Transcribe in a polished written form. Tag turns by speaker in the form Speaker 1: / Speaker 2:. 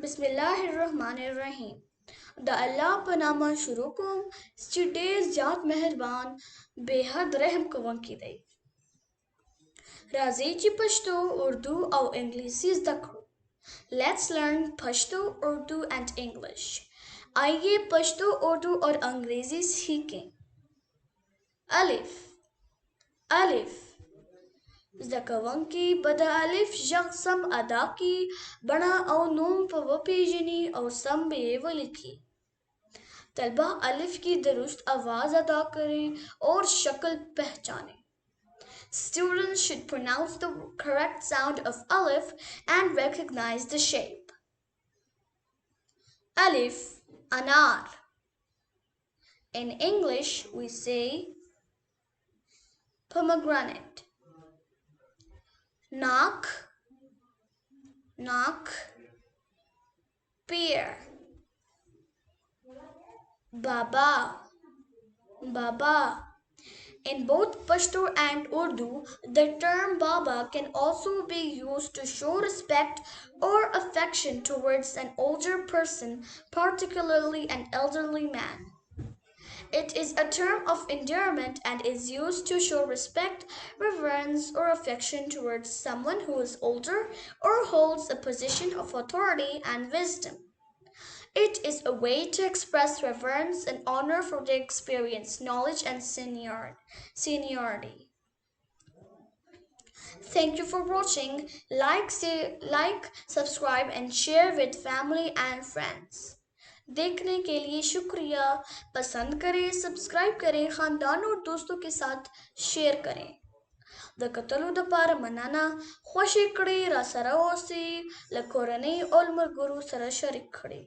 Speaker 1: बिस्मिल्लाहिर्रहमानिर्रहीम। The Allah Panama शुरू कुम स्टूडेज जात मेहरबान बेहद रहम कवन की दई राजी ची पश्तो उर्दू और इंग्लिशी दखो। Let's learn Pashto, Urdu and English. आइए पश्तो उर्दू और अंग्रेजी सीखें। अलिफ अलिफ Zakawanki bada alif jagsam adaki bana au num pawapijini और सम बेवलिखी। तलबा अलिफ की दुरुस्त आवाज अदा करें और शक्ल पहचानें। Students should pronounce the correct sound of alif and recognize the shape. Alif, anar. In English, we say pomegranate. Nak, nak, pear. Baba, baba. In both Pashto and Urdu, the term Baba can also be used to show respect or affection towards an older person, particularly an elderly man. It is a term of endearment and is used to show respect, reverence, or affection towards someone who is older or holds a position of authority and wisdom. It is a way to express reverence and honor for their experience, knowledge, and seniority. Thank you for watching. Like, subscribe, and share with family and friends. देखने के लिए शुक्रिया। पसंद करें, subscribe करें, खानदान और दोस्तों के साथ शेयर करें। د کتلو دپاره مننه. خوښې کړئ، راسره اوسئ، له کورنۍ او ملګرو سره شریک کړئ.